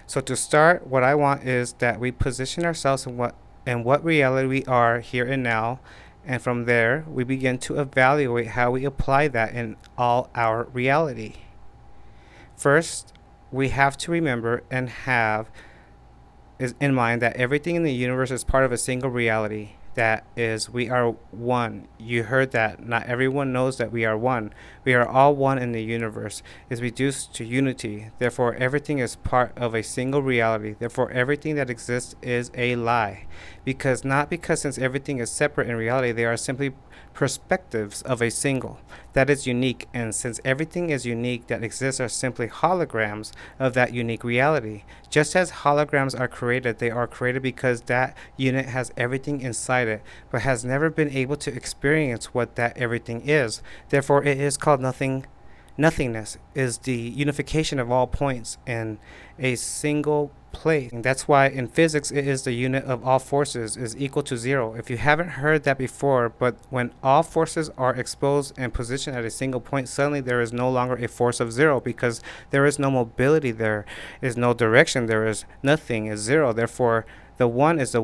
So to start, what I want is that we position ourselves in what reality we are here and now, and from there we begin to evaluate how we apply that in all our reality. First, we have to remember and have is in mind that everything in the universe is part of a single reality. That is, we are one. You heard that. Not everyone knows that we are one. We are all one in the universe. Is reduced to unity. Therefore, everything is part of a single reality. Therefore, everything that exists is a lie. Not because since everything is separate in reality, they are simply perspectives of a single that is unique, and since everything is unique that exists are simply holograms of that unique reality. Just as holograms are created, they are created because that unit has everything inside it, but has never been able to experience what that everything is. Therefore, it is called nothing. Nothingness is the unification of all points in a single place. And that's why in physics it is the unit of all forces is equal to zero. If you haven't heard that before, but when all forces are exposed and positioned at a single point, suddenly there is no longer a force of zero because there is no mobility, there is no direction, there is nothing, is zero. Therefore, the one is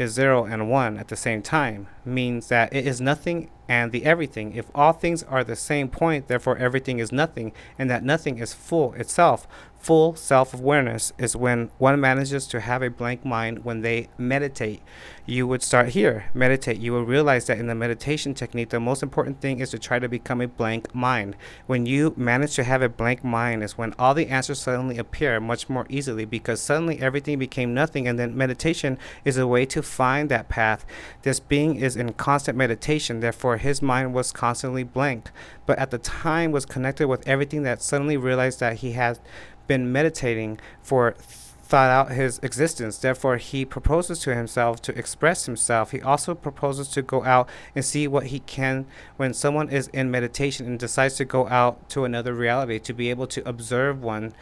zero and one at the same time, means that it is nothing and the everything. If all things are the same point, therefore everything is nothing, and that nothing is full itself. Full self awareness is when one manages to have a blank mind when they meditate. You would start here, meditate. You will realize that in the meditation technique, the most important thing is to try to become a blank mind. When you manage to have a blank mind, is when all the answers suddenly appear much more easily because suddenly everything became nothing, and then meditation is a way to find that path. This being is in constant meditation, therefore his mind was constantly blank, but at the time was connected with everything that suddenly realized that he had been meditating for thought out his existence. Therefore, he proposes to himself to express himself. He also proposes to go out and see what he can when someone is in meditation and decides to go out to another reality. To be able to observe one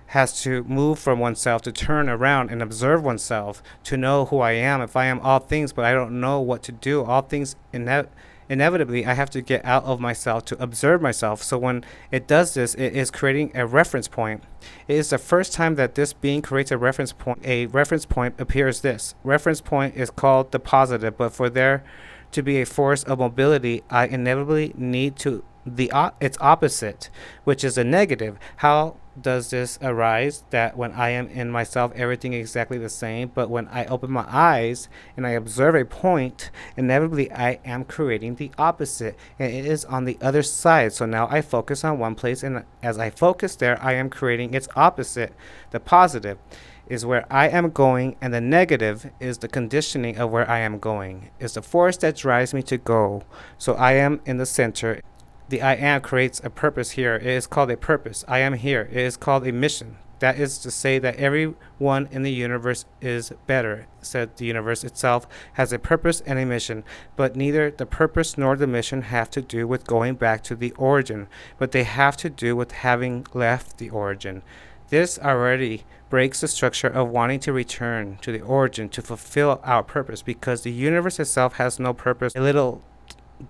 has to move from oneself, to turn around and observe oneself, to know who I am. If I am all things, but I don't know what to do, all things inevitably I have to get out of myself to observe myself. So when it does this, it is creating a reference point. It is the first time that this being creates a reference point. A reference point appears. This reference point is called the positive, but for there to be a force of mobility, I inevitably need to its opposite, which is a negative. How does this arise? That when I am in myself, everything is exactly the same, but when I open my eyes and I observe a point, inevitably I am creating the opposite, and it is on the other side. So now I focus on one place, and as I focus there, I am creating its opposite. The positive is where I am going, and the negative is the conditioning of where I am going. Is the force that drives me to go. So I am in the center. The I am creates a purpose here. It is called a purpose. I am here. It is called a mission. That is to say that everyone in the universe is better. Said the universe itself has a purpose and a mission, but neither the purpose nor the mission have to do with going back to the origin, but they have to do with having left the origin. This already breaks the structure of wanting to return to the origin to fulfill our purpose, because the universe itself has no purpose. A little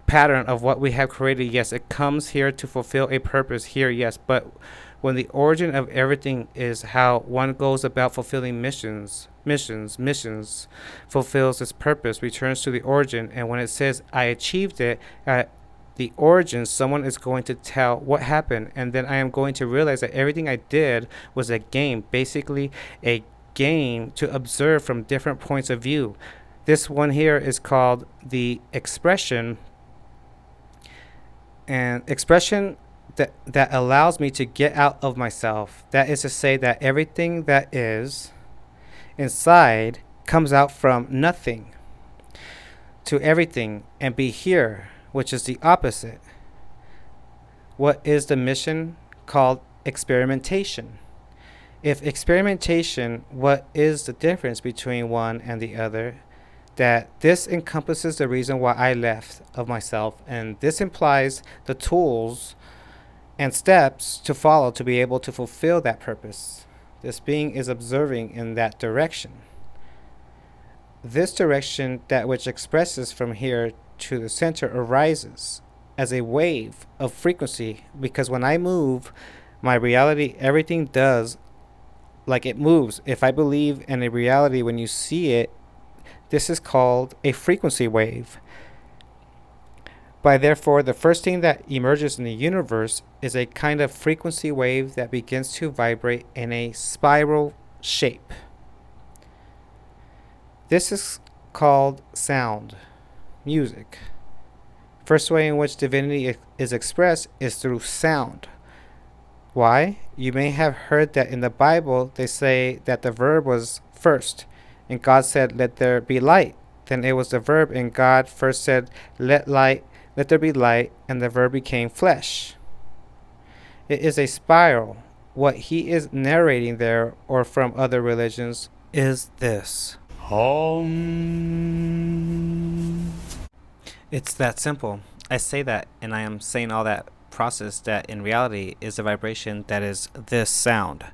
pattern of what we have created, yes, it comes here to fulfill a purpose here, yes, but when the origin of everything is how one goes about fulfilling missions fulfills its purpose, returns to the origin, and when it says I achieved it at the origin, someone is going to tell what happened, and then I am going to realize that everything I did was a game, basically a game to observe from different points of view. This one here is called the expression, and expression that allows me to get out of myself. That is to say that everything that is inside comes out from nothing to everything and be here, which is the opposite. What is the mission? Called experimentation. If experimentation, what is the difference between one and the other? That this encompasses the reason why I left of myself, and this implies the tools and steps to follow to be able to fulfill that purpose. This being is observing in that direction. This direction, that which expresses from here to the center, arises as a wave of frequency, because when I move my reality, everything does like it moves. If I believe in a reality when you see it, this is called a frequency wave. By therefore, the first thing that emerges in the universe is a kind of frequency wave that begins to vibrate in a spiral shape. This is called sound, music. First way in which divinity is expressed is through sound. Why? You may have heard that in the Bible they say that the verb was first, and God said, "Let there be light." Then it was the verb, and God first said, "Let there be light," and the verb became flesh. It is a spiral. What he is narrating there, or from other religions, is this. It's that simple. I say that, and I am saying all that process that in reality is a vibration that is this sound.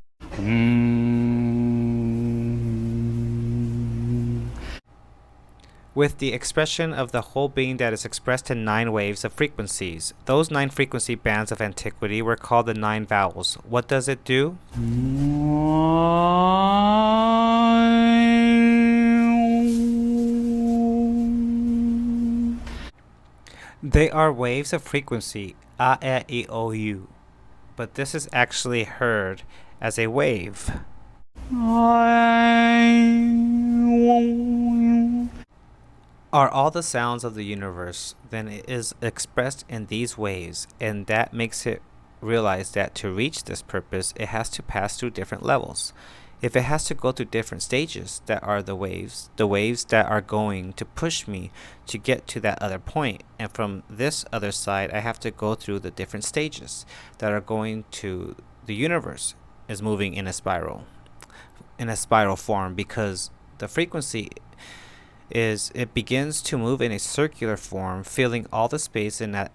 With the expression of the whole being that is expressed in 9 waves of frequencies. Those 9 frequency bands of antiquity were called the 9 vowels. What does it do? They are waves of frequency, a, e, I, o, u, but this is actually heard as a wave. Are all the sounds of the universe, then it is expressed in these waves, and that makes it realize that to reach this purpose, it has to pass through different levels. If it has to go through different stages that are the waves that are going to push me to get to that other point, and from this other side, I have to go through the different stages that are going to the universe is moving in a spiral form, because the frequency is it begins to move in a circular form, filling all the space, and that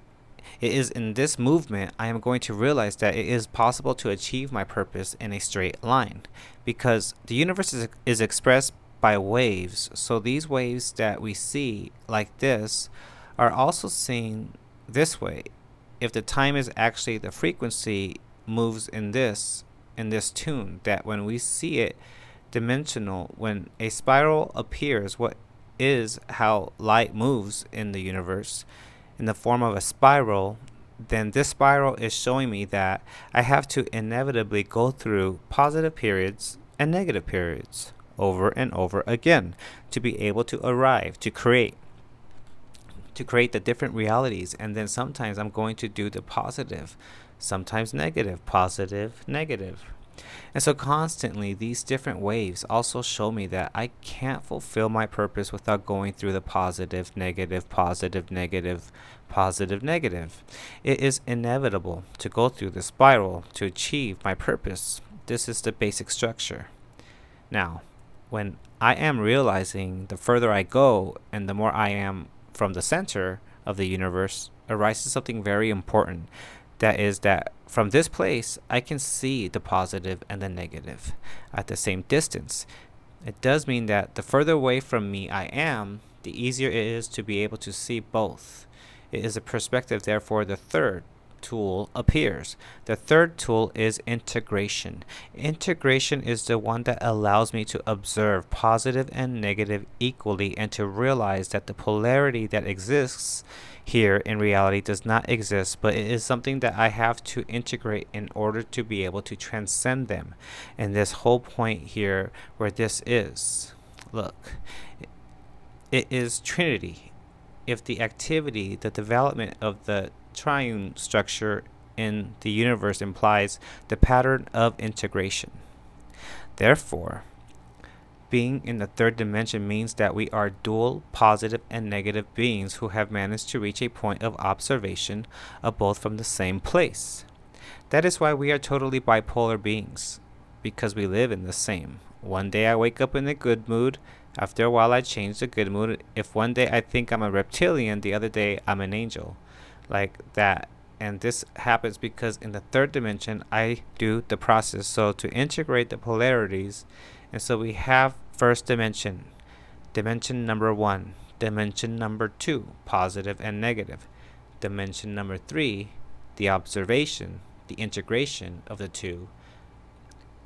it is in this movement I am going to realize that it is possible to achieve my purpose in a straight line, because the universe is expressed by waves. So these waves that we see like this are also seen this way. If the time is actually the frequency moves in this tune, that when we see it dimensional, when a spiral appears, what is how light moves in the universe in the form of a spiral, then this spiral is showing me that I have to inevitably go through positive periods and negative periods over and over again to be able to arrive, to create the different realities. And then sometimes I'm going to do the positive, sometimes negative, positive, negative. And so constantly these different waves also show me that I can't fulfill my purpose without going through the positive, negative, positive, negative, positive, negative. It is inevitable to go through the spiral to achieve my purpose. This is the basic structure. Now, when I am realizing the further I go and the more I am from the center of the universe, arises something very important. That is that from this place, I can see the positive and the negative at the same distance. It does mean that the further away from me I am, the easier it is to be able to see both. It is a perspective, therefore the third tool appears. The third tool is integration. Integration is the one that allows me to observe positive and negative equally, and to realize that the polarity that exists here in reality does not exist, but it is something that I have to integrate in order to be able to transcend them. And this whole point here where this is, look, it is Trinity. If the activity, the development of the triune structure in the universe implies the pattern of integration. Therefore, being in the third dimension means that we are dual positive and negative beings who have managed to reach a point of observation of both from the same place. That is why we are totally bipolar beings, because we live in the same. One day I wake up in a good mood. After a while I change the good mood. If one day I think I'm a reptilian, the other day I'm an angel. Like that. And this happens because in the third dimension I do the process. So to integrate the polarities, and so we have first dimension number 1, dimension number 2, positive and negative, dimension number 3, the observation, the integration of the two,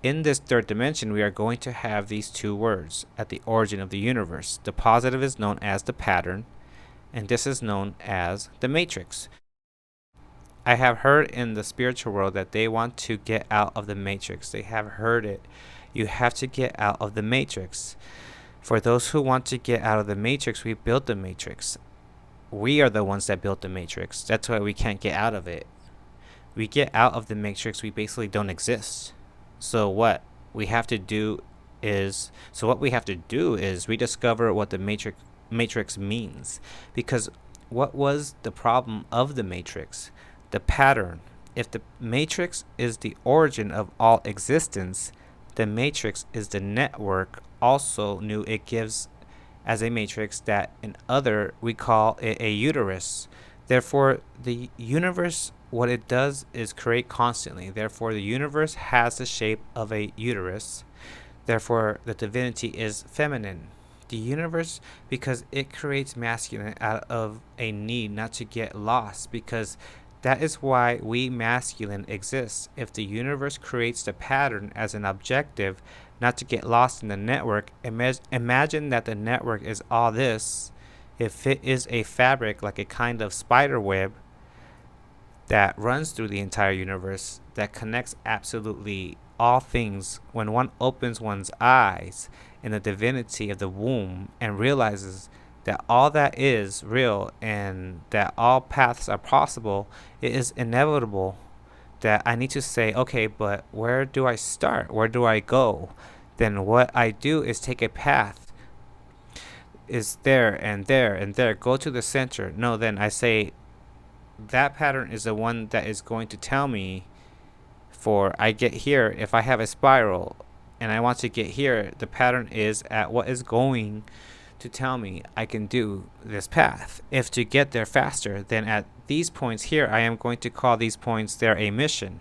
in this third dimension, we are going to have these two words at the origin of the universe. The positive is known as the pattern, and this is known as the matrix. I have heard in the spiritual world that they want to get out of the matrix. They have heard it. You have to get out of the matrix. For those who want to get out of the matrix, we built the matrix. We are the ones that built the matrix. That's why we can't get out of it. We get out of the matrix, we basically don't exist. So what we have to do is rediscover what the matrix means. Because what was the problem of the matrix? The pattern. If the matrix is the origin of all existence, the matrix is the network. Also knew it gives as a matrix that in other we call it a uterus. Therefore, the universe, what it does is create constantly. Therefore, the universe has the shape of a uterus. Therefore, the divinity is feminine. The universe, because it creates masculine out of a need not to get lost, because that is why we masculine exist. If the universe creates the pattern as an objective, not to get lost in the network, imagine that the network is all this. If it is a fabric, like a kind of spider web that runs through the entire universe, that connects absolutely all things, when one opens one's eyes in the divinity of the womb and realizes that all that is real and that all paths are possible, it is inevitable that I need to say, okay, but where do I start? Where do I go? Then what I do is take a path. Is there and there and there. Go to the center. No, then I say that pattern is the one that is going to tell me for I get here. If I have a spiral and I want to get here, the pattern is at what is going to tell me I can do this path. If to get there faster, then at these points here, I am going to call these points there a mission.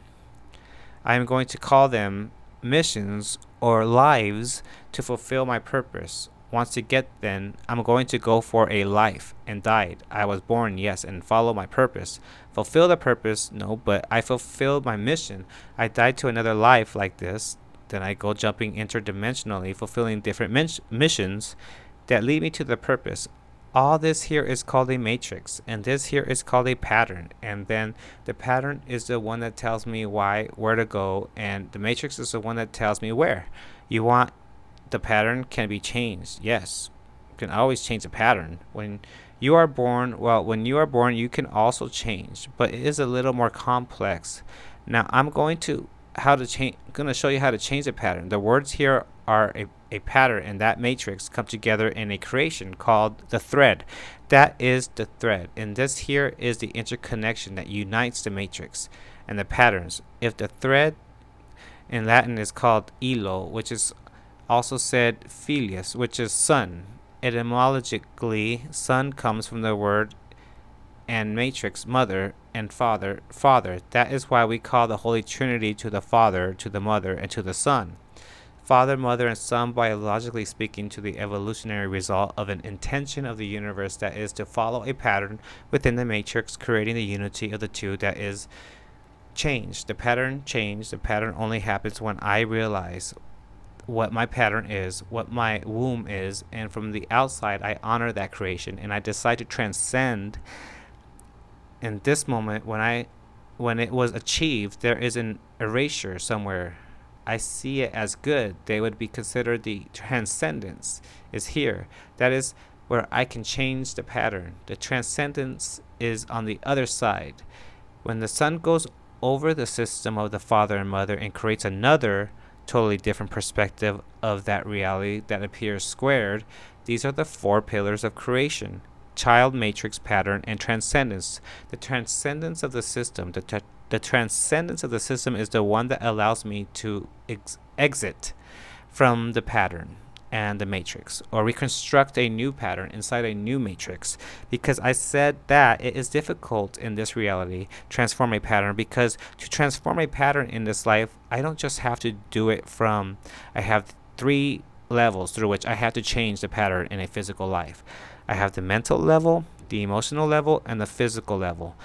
I am going to call them missions or lives to fulfill my purpose. Once to get, then I'm going to go for a life and died. I was born, yes, and follow my purpose. Fulfill the purpose, no, but I fulfilled my mission. I died to another life like this. Then I go jumping interdimensionally, fulfilling different missions that lead me to the purpose. All this here is called a matrix, and this here is called a pattern. And then the pattern is the one that tells me where to go, and the matrix is the one that tells me where. You want the pattern can be changed. Yes, you can always change the pattern. When you are born, you can also change, but it is a little more complex. Now I'm going to show you how to change the pattern. The words here are a pattern, and that matrix come together in a creation called the thread. That is the thread, and this here is the interconnection that unites the matrix and the patterns. If the thread in Latin is called hilo, which is also said filius, which is son. Etymologically, son comes from the word and matrix, mother, and father. That is why we call the Holy Trinity to the Father, to the Mother, and to the Son. Father, Mother, and Son, biologically speaking, to the evolutionary result of an intention of the universe that is to follow a pattern within the matrix, creating the unity of the two that is changed. The pattern only happens when I realize what my pattern is, what my womb is, and from the outside I honor that creation and I decide to transcend. In this moment, when it was achieved, there is an erasure somewhere. I see it as good. They would be considered the transcendence is here. That is where I can change the pattern. The transcendence is on the other side. When the sun goes over the system of the father and mother and creates another totally different perspective of that reality that appears squared, these are the four pillars of creation: child, matrix, pattern, and transcendence. The transcendence of the system, the transcendence of the system is the one that allows me to exit from the pattern and the matrix, or reconstruct a new pattern inside a new matrix. Because I said that it is difficult in this reality transform a pattern, because to transform a pattern in this life, I don't just have to do it from, I have 3 levels through which I have to change the pattern in a physical life. I have the mental level, the emotional level, and the physical level.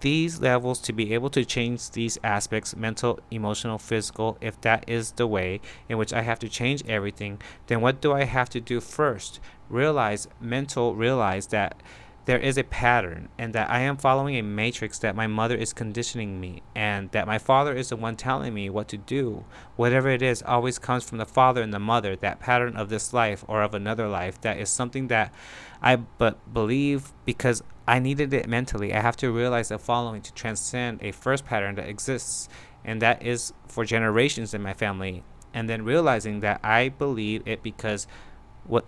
these levels to be able to change these aspects, mental, emotional, physical, if that is the way in which I have to change everything, then what do I have to do first? Realize that there is a pattern and that I am following a matrix, that my mother is conditioning me and that my father is the one telling me what to do. Whatever it is always comes from the father and the mother, that pattern of this life or of another life. That is something that I believe because I needed it mentally. I have to realize the following to transcend a first pattern that exists, and that is for generations in my family. And then realizing that I believe it because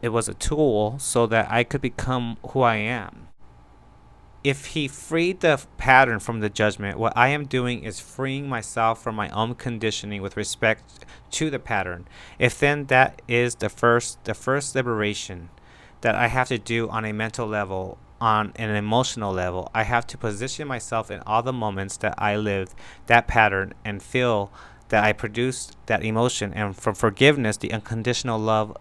it was a tool so that I could become who I am. If he freed the pattern from the judgment, what I am doing is freeing myself from my own conditioning with respect to the pattern. If then that is the first liberation that I have to do on a mental level, on an emotional level, I have to position myself in all the moments that I lived that pattern and feel that I produced that emotion, and from forgiveness, the unconditional love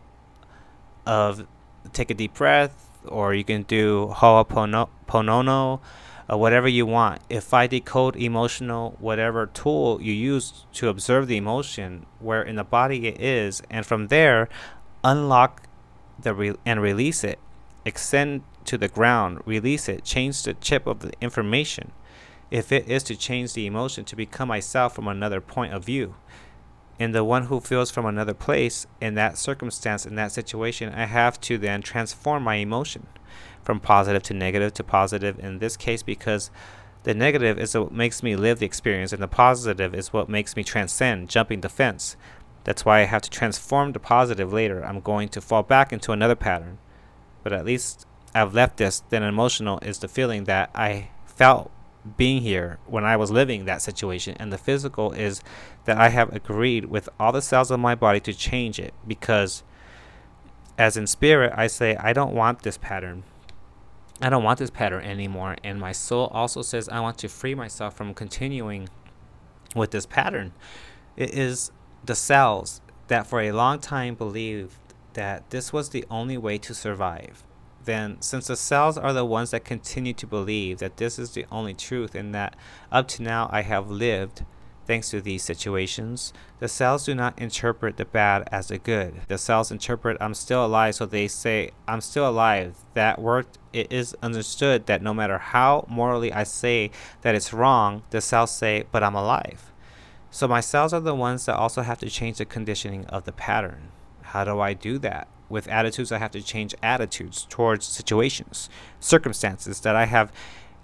of take a deep breath, or you can do ho'oponopono, whatever you want. If I decode emotional, whatever tool you use to observe the emotion, where in the body it is, and from there, unlock and release it, extend to the ground, release it, change the chip of the information. If it is to change the emotion to become myself from another point of view, and the one who feels from another place in that circumstance, in that situation, I have to then transform my emotion from positive to positive in this case, because the negative is what makes me live the experience and the positive is what makes me transcend, jumping the fence. That's why I have to transform the positive later. I'm going to fall back into another pattern, but at least I've left this. Then emotional is the feeling that I felt being here when I was living that situation, and the physical is that I have agreed with all the cells of my body to change it, because as in spirit I say I don't want this pattern anymore, and my soul also says I want to free myself from continuing with this pattern. It is the cells that for a long time believed that this was the only way to survive. Then, since the cells are the ones that continue to believe that this is the only truth and that up to now I have lived thanks to these situations, the cells do not interpret the bad as the good. The cells interpret I'm still alive, so they say I'm still alive. That word, it is understood that no matter how morally I say that it's wrong, the cells say, but I'm alive. So my cells are the ones that also have to change the conditioning of the pattern. How do I do that? With attitudes, I have to change attitudes towards situations, circumstances that I have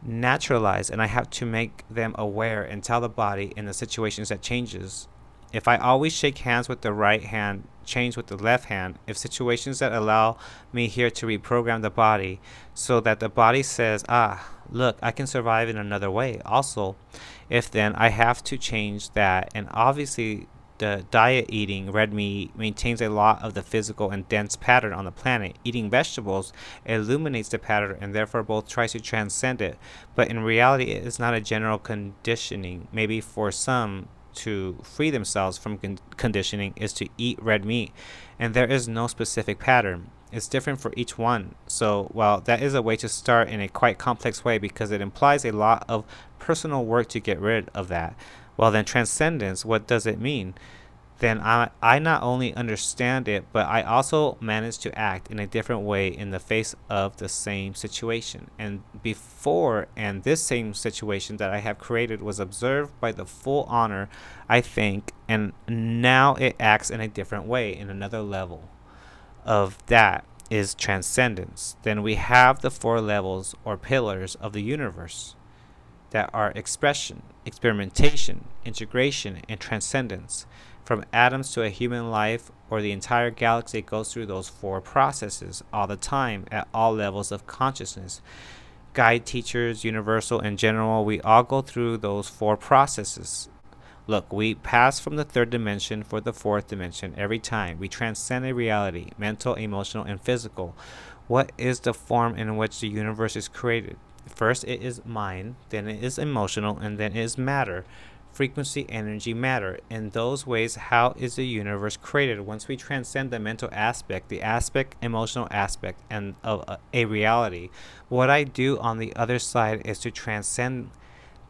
naturalized, and I have to make them aware and tell the body in the situations that changes. If I always shake hands with the right hand, change with the left hand, if situations that allow me here to reprogram the body so that the body says, look, I can survive in another way. Also, if then I have to change that, and obviously the diet eating red meat maintains a lot of the physical and dense pattern on the planet. Eating vegetables illuminates the pattern and therefore both tries to transcend it. But in reality, it is not a general conditioning. Maybe for some to free themselves from conditioning is to eat red meat. And there is no specific pattern. It's different for each one. So while that is a way to start in a quite complex way because it implies a lot of personal work to get rid of that. Well, then transcendence, what does it mean? Then I not only understand it, but I also manage to act in a different way in the face of the same situation. And this same situation that I have created was observed by the full honor, I think, and now it acts in a different way, in another level of that is transcendence. Then we have the 4 levels or pillars of the universe that are expression, experimentation, integration, and transcendence. From atoms to a human life or the entire galaxy goes through those 4 processes all the time at all levels of consciousness. Guide teachers, universal, and general, we all go through those 4 processes. Look, we pass from the 3rd dimension for the 4th dimension every time. We transcend a reality, mental, emotional, and physical. What is the form in which the universe is created? First, it is mind, then it is emotional, and then it is matter. Frequency, energy, matter. In those ways, how is the universe created? Once we transcend the mental aspect, the emotional aspect, and of a reality, what I do on the other side is to transcend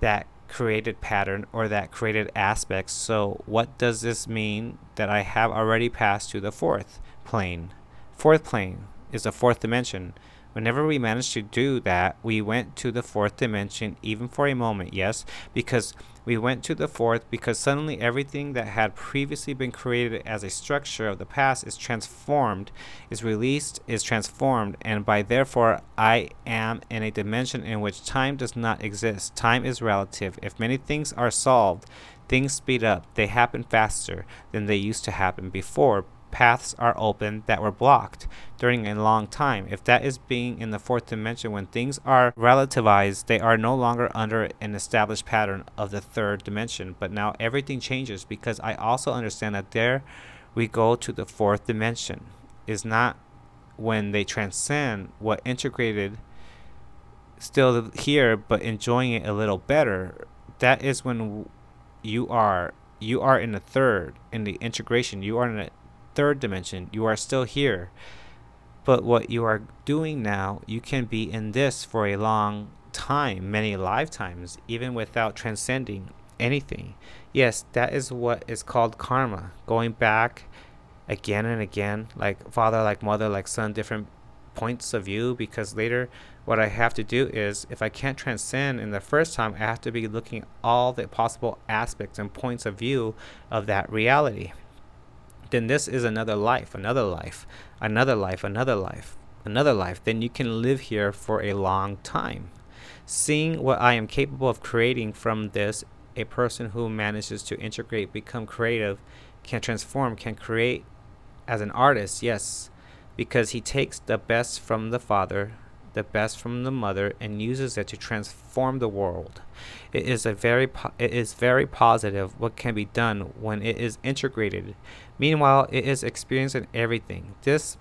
that created pattern or that created aspect. So what does this mean? That I have already passed to the fourth plane. Fourth plane is the fourth dimension. Whenever we managed to do that, we went to the fourth dimension, even for a moment, yes, because we went to the fourth because suddenly everything that had previously been created as a structure of the past is transformed, is released, is transformed, and by therefore I am in a dimension in which time does not exist. Time is relative. If many things are solved, things speed up. They happen faster than they used to happen before. Paths are open that were blocked during a long time. If that is being in the fourth dimension, when things are relativized, they are no longer under an established pattern of the third dimension. But now everything changes because I also understand that there we go to the fourth dimension. Is not when they transcend what integrated still here, but enjoying it a little better. That is when you are in the third, in the integration. You are in a third dimension. You are still here, but what you are doing now, you can be in this for a long time, many lifetimes, even without transcending anything. Yes, that is what is called karma, going back again and again, like father, like mother, like son, different points of view, because later what I have to do is, if I can't transcend in the first time, I have to be looking at all the possible aspects and points of view of that reality. Then this is another life, another life, another life, another life, another life. Then you can live here for a long time. Seeing what I am capable of creating from this, a person who manages to integrate, become creative, can transform, can create as an artist, yes, because he takes the best from the father, the best from the mother, and uses it to transform the world. It is very positive what can be done when it is integrated. Meanwhile, it is experienced in everything.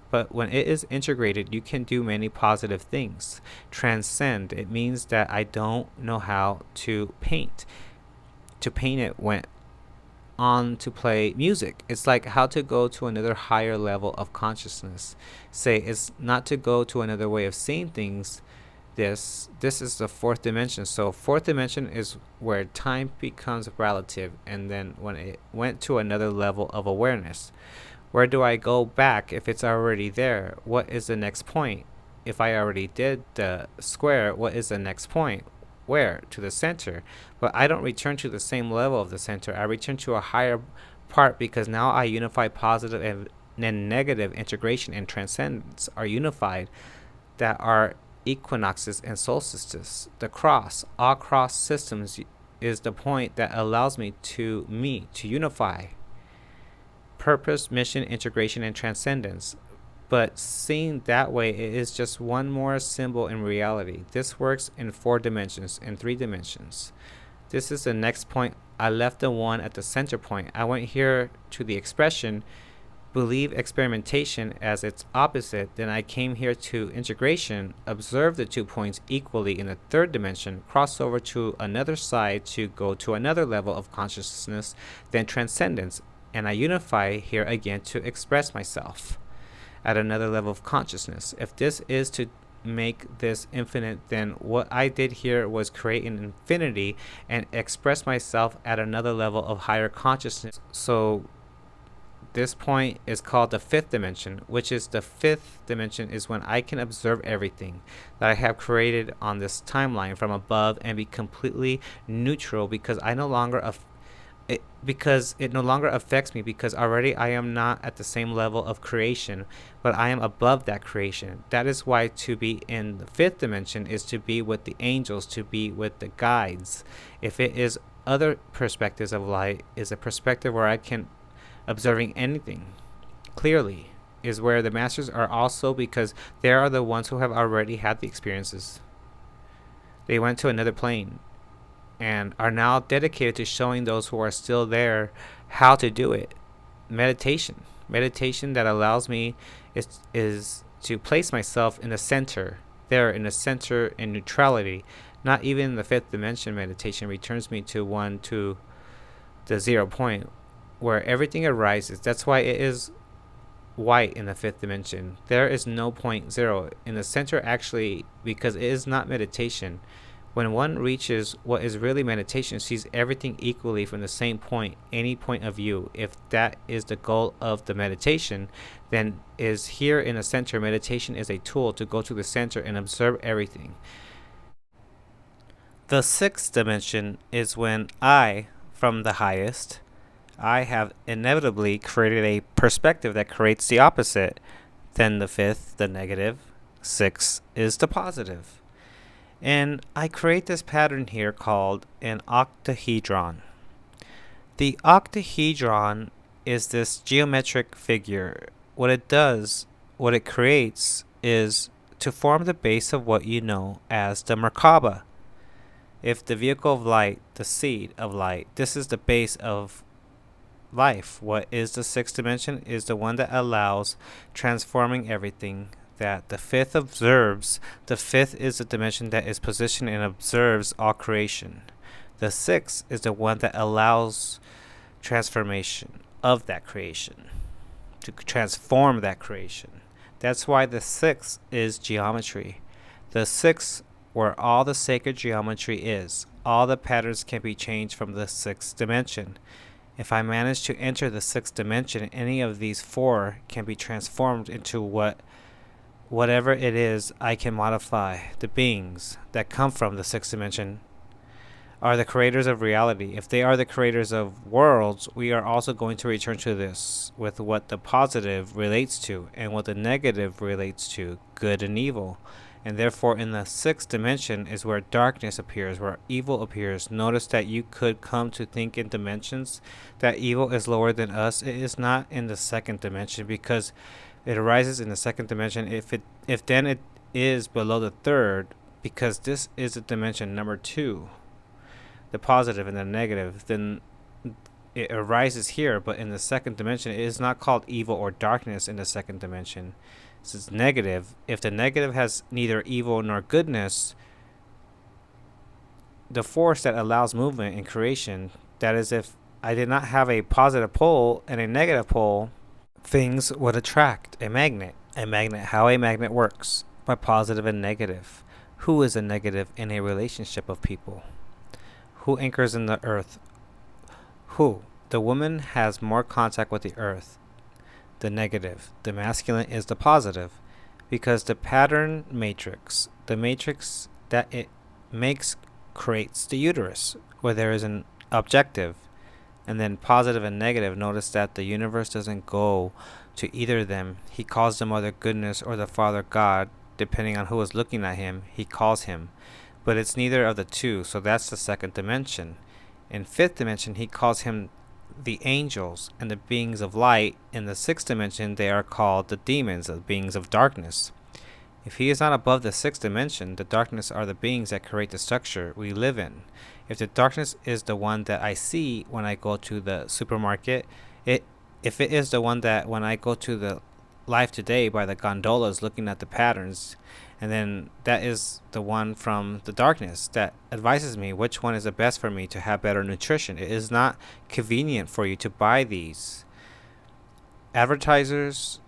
But when it is integrated, you can do many positive things. Transcend. It means that I don't know how to paint. To paint it went on to play music. It's like how to go to another higher level of consciousness. Say it's not to go to another way of seeing things. This is the fourth dimension. So fourth dimension is where time becomes relative, and then when it went to another level of awareness, where do I go back if it's already there? What is the next point? If I already did the square, what is the next point? Where? To the center. But I don't return to the same level of the center. I return to a higher part, because now I unify positive and negative integration and transcendence are unified, that are equinoxes and solstices. The cross, all cross systems, is the point that allows me to unify purpose, mission, integration, and transcendence. But seen that way, it is just one more symbol in reality. This works in 4 dimensions, in 3 dimensions. This is the next point. I left the one at the center point. I went here to the expression, believe experimentation as its opposite. Then I came here to integration, observe the 2 points equally in the 3rd dimension, cross over to another side to go to another level of consciousness, then transcendence. And I unify here again to express myself at another level of consciousness. If this is to make this infinite, then what I did here was create an infinity and express myself at another level of higher consciousness. So this point is called the 5th dimension, which is the 5th dimension is when I can observe everything that I have created on this timeline from above and be completely neutral, because I no longer because it no longer affects me, because already I am not at the same level of creation, but I am above that creation. That is why to be in the 5th dimension is to be with the angels, to be with the guides. If it is other perspectives of light, is a perspective where I can observing anything clearly, is where the masters are also, because they are the ones who have already had the experiences. They went to another plane and are now dedicated to showing those who are still there how to do it. Meditation that allows me is to place myself in the center, there in the center in neutrality. Not even the 5th dimension meditation returns me to the 0 point where everything arises. That's why it is white in the 5th dimension. There is no point 0 in the center, actually, because it is not meditation. When one reaches what is really meditation, sees everything equally from the same point, any point of view. If that is the goal of the meditation, then is here in the center. Meditation is a tool to go to the center and observe everything. The sixth dimension is when I, from the highest, I have inevitably created a perspective that creates the opposite. Then the fifth, the negative, sixth is the positive. And I create this pattern here called an octahedron. The octahedron is this geometric figure. What it creates is to form the base of what you know as the Merkaba. If the vehicle of light, the seed of light, this is the base of life. What is the sixth dimension? Is the one that allows transforming everything. That the fifth observes. The fifth is the dimension that is positioned and observes all creation. The sixth is the one that allows transformation of that creation, to transform that creation. That's why the sixth is geometry. The sixth, where all the sacred geometry is, all the patterns can be changed from the sixth dimension. If I manage to enter the sixth dimension, any of these four can be transformed into whatever it is I can modify. The beings that come from the sixth dimension are the creators of reality. If they are the creators of worlds, we are also going to return to this with what the positive relates to and what the negative relates to, good and evil. And therefore in the sixth dimension is where darkness appears, where evil appears. Notice that you could come to think in dimensions that evil is lower than us. It is not in the second dimension because it arises in the second dimension. If then it is below the third, because this is a dimension number 2, the positive and the negative, then it arises here. But in the second dimension, it is not called evil or darkness in the second dimension. This is negative. If the negative has neither evil nor goodness, the force that allows movement and creation, that is, if I did not have a positive pole and a negative pole, things would attract a magnet. How a magnet works, by positive and negative. Who is a negative in a relationship of people? Who anchors in the earth? Who? The woman has more contact with the earth. The negative. The masculine is the positive, because the pattern matrix, the matrix that it makes, creates the uterus, where there is an objective. And then positive and negative, notice that the universe doesn't go to either of them. He calls the mother goodness or the father God, depending on who is looking at him, he calls him. But it's neither of the two, so that's the second dimension. In fifth dimension, he calls him the angels and the beings of light. In the sixth dimension, they are called the demons, the beings of darkness. If he is not above the sixth dimension, the darkness are the beings that create the structure we live in. If the darkness is the one that I see when I go to the supermarket, if it is the one that when I go to the Life Today by the gondolas looking at the patterns, and then that is the one from the darkness that advises me which one is the best for me to have better nutrition. It is not convenient for you to buy these. Advertisers,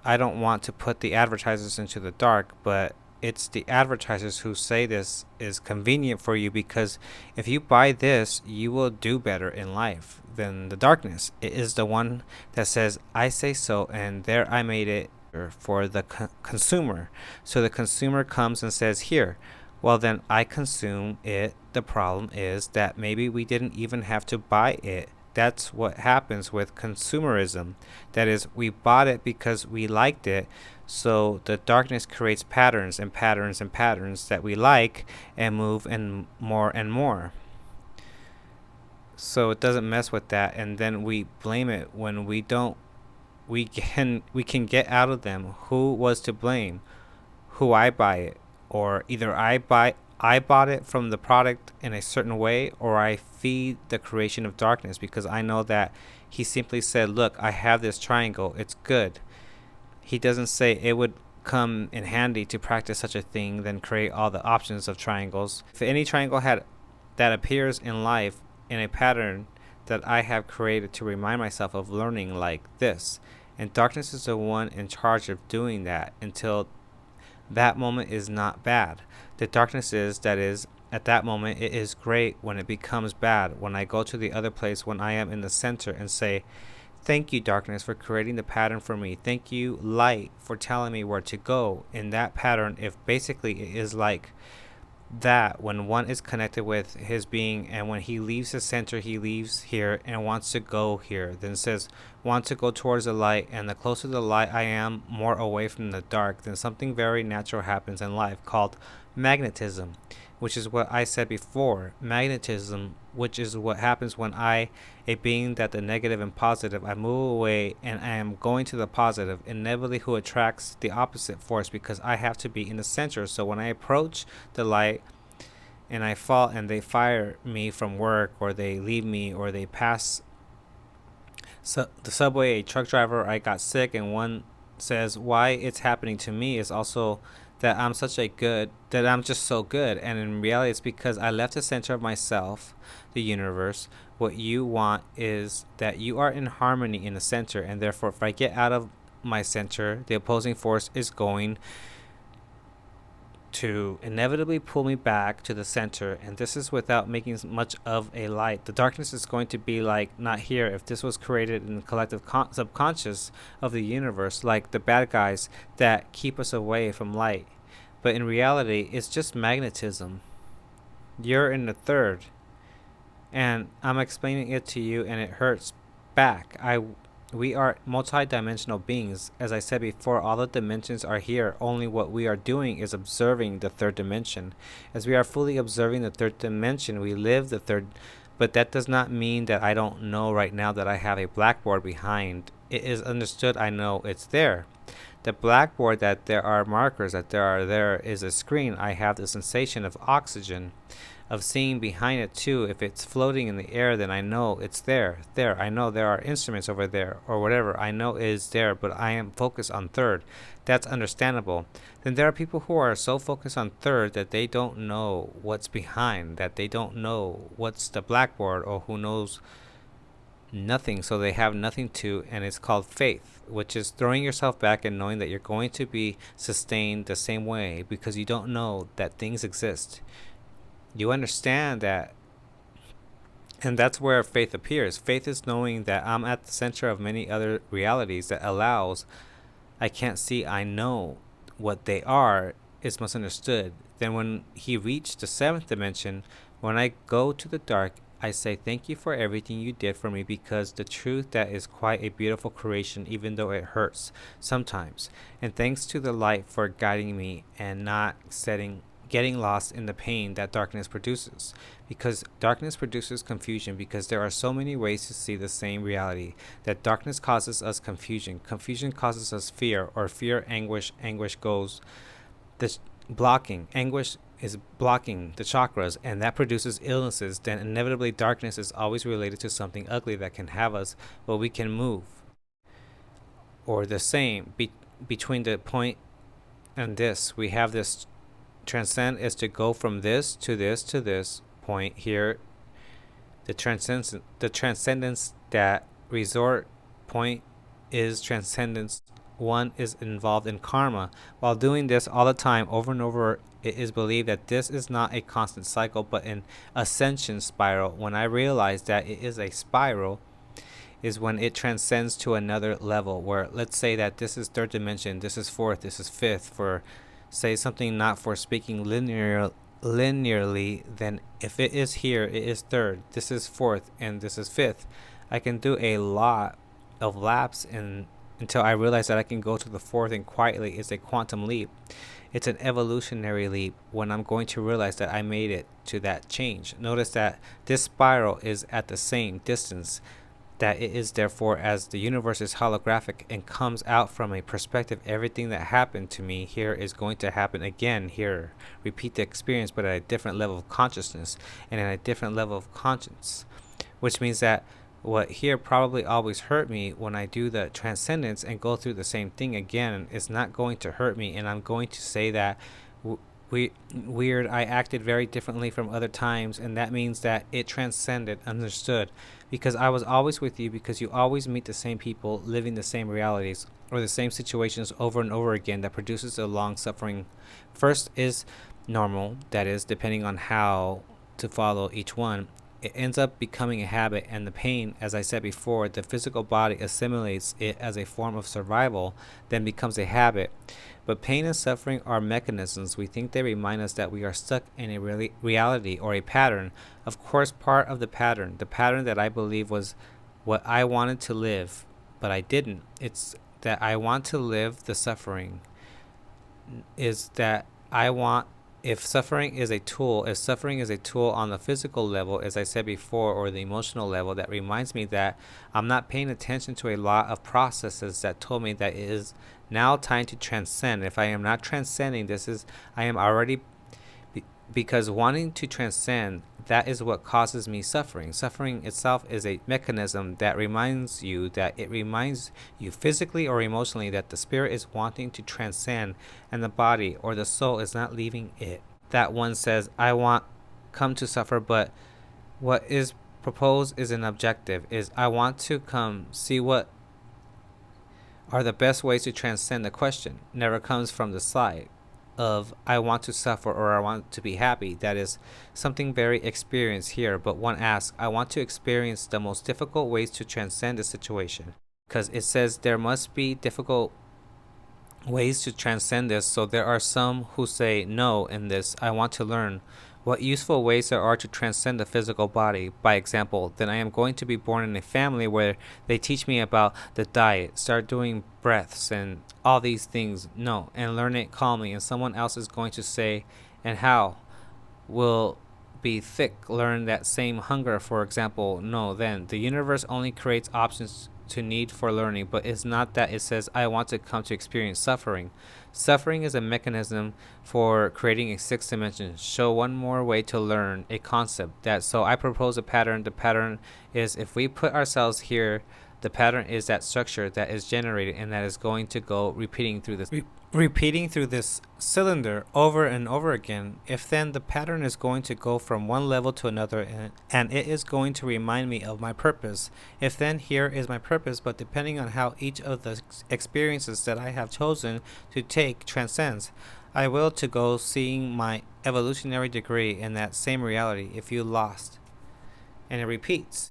I don't want to put the advertisers into the dark, but it's the advertisers who say this is convenient for you because if you buy this, you will do better in life than the darkness. It is the one that says, I say so, and there I made it for the consumer. So the consumer comes and says, here, well then I consume it. The problem is that maybe we didn't even have to buy it. That's what happens with consumerism. That is, we bought it because we liked it. So the darkness creates patterns and patterns and patterns that we like and move in more and more. So it doesn't mess with that, and then we blame it when we don't. We can get out of them. Who was to blame? Who I buy it, or either I bought it from the product in a certain way, or I feed the creation of darkness because I know that he simply said, look, I have this triangle, it's good. He doesn't say it would come in handy to practice such a thing, then create all the options of triangles. If any triangle that appears in life in a pattern that I have created to remind myself of learning like this, and darkness is the one in charge of doing that until that moment is not bad. The darkness is, that is, at that moment, it is great. When it becomes bad, when I go to the other place, when I am in the center and say, thank you, darkness, for creating the pattern for me. Thank you, light, for telling me where to go in that pattern. If basically it is like that, when one is connected with his being, and when he leaves the center, he leaves here and wants to go here, then says, want to go towards the light, and the closer to the light I am, more away from the dark, then something very natural happens in life called magnetism, which is what I said before. Magnetism, which is what happens when I, a being that the negative and positive, I move away and I am going to the positive, inevitably who attracts the opposite force, because I have to be in the center. So when I approach the light and I fall and they fire me from work, or they leave me, or they pass the subway, a truck driver, I got sick, and one says why it's happening to me is also that I'm just so good. And in reality, it's because I left the center of myself, the universe. What you want is that you are in harmony in the center, and therefore if I get out of my center, the opposing force is going to inevitably pull me back to the center, and this is without making much of a light. The darkness is going to be like not here. If this was created in the collective subconscious of the universe, like the bad guys that keep us away from light. But in reality, it's just magnetism. You're in the third, and I'm explaining it to you, and it hurts back. We are multi-dimensional beings. As I said before, all the dimensions are here. Only what we are doing is observing the third dimension. As we are fully observing the third dimension, we live the third. But that does not mean that I don't know right now that I have a blackboard behind. It is understood. I know it's there. The blackboard, that there are markers, that there is a screen. I have the sensation of oxygen, of seeing behind it too. If it's floating in the air, then I know it's there. I know there are instruments over there, or whatever I know is there, but I am focused on third. That's understandable. Then there are people who are so focused on third that they don't know what's behind, that they don't know what's the blackboard, or who knows nothing, so they have nothing to, and it's called faith, which is throwing yourself back and knowing that you're going to be sustained the same way, because you don't know that things exist. You understand that, and that's where faith appears. Faith is knowing that I'm at the center of many other realities that allows, I can't see, I know what they are, is misunderstood. Then when he reached the seventh dimension, when I go to the dark, I say thank you for everything you did for me, because the truth that is quite a beautiful creation, even though it hurts sometimes. And thanks to the light for guiding me and not getting lost in the pain that darkness produces, because darkness produces confusion, because there are so many ways to see the same reality. That darkness causes us confusion causes us fear, or fear anguish goes this blocking. Anguish is blocking the chakras, and that produces illnesses. Then inevitably darkness is always related to something ugly that can have us, but we can move. Or the same between the point and this, we have this transcend, is to go from this to this to this point here. The transcendence that resort point is transcendence. One is involved in karma. While doing this all the time, over and over, it is believed that this is not a constant cycle, but an ascension spiral. When I realize that it is a spiral, is when it transcends to another level, where let's say that this is third dimension, this is fourth, this is fifth, for say something not for speaking linearly, then if it is here, it is third, this is fourth, and this is fifth. I can do a lot of laps until I realize that I can go to the fourth, and quietly it's a quantum leap. It's an evolutionary leap when I'm going to realize that I made it to that change. Notice that this spiral is at the same distance, that it is therefore, as the universe is holographic and comes out from a perspective, everything that happened to me here is going to happen again here. Repeat the experience, but at a different level of consciousness and at a different level of conscience, which means that what here probably always hurt me, when I do the transcendence and go through the same thing again, is not going to hurt me. And I'm going to say that weird, I acted very differently from other times, and that means that it transcended, understood, because I was always with you, because you always meet the same people living the same realities or the same situations over and over again, that produces a long suffering. First is normal, that is, depending on how to follow each one, it ends up becoming a habit, and the pain, as I said before, the physical body assimilates it as a form of survival, then becomes a habit. But pain and suffering are mechanisms. We think they remind us that we are stuck in a reality or a pattern. Of course, part of the pattern that I believe was what I wanted to live, but I didn't. It's that I want to live the suffering. Is that I want, if suffering is a tool, on the physical level, as I said before, or the emotional level, that reminds me that I'm not paying attention to a lot of processes that told me that it is now time to transcend. If I am not transcending, I am already, because wanting to transcend, that is what causes me suffering. Suffering itself is a mechanism that reminds you physically or emotionally that the spirit is wanting to transcend and the body or the soul is not leaving it. That one says, I want come to suffer, but what is proposed is an objective, is I want to come see what are the best ways to transcend. The question never comes from the side of I want to suffer or I want to be happy. That is something very experienced here, but one asks, I want to experience the most difficult ways to transcend the situation, because it says there must be difficult ways to transcend this. So there are some who say no in this. I want to learn what useful ways there are to transcend the physical body. By example, then I am going to be born in a family where they teach me about the diet, start doing breaths and all these things. No, and learn it calmly. And someone else is going to say, and how will be thick, learn that same hunger, for example. No, then the universe only creates options to need for learning, but it's not that it says I want to come to experience suffering. Suffering is a mechanism for creating a sixth dimension. Show one more way to learn a concept. That so I propose a pattern. The pattern is, if we put ourselves here, the pattern is that structure that is generated and that is going to go repeating through this cylinder over and over again. If then the pattern is going to go from one level to another, and it is going to remind me of my purpose. If then here is my purpose, but depending on how each of the experiences that I have chosen to take transcends, I will to go seeing my evolutionary degree in that same reality. If you lost, and it repeats.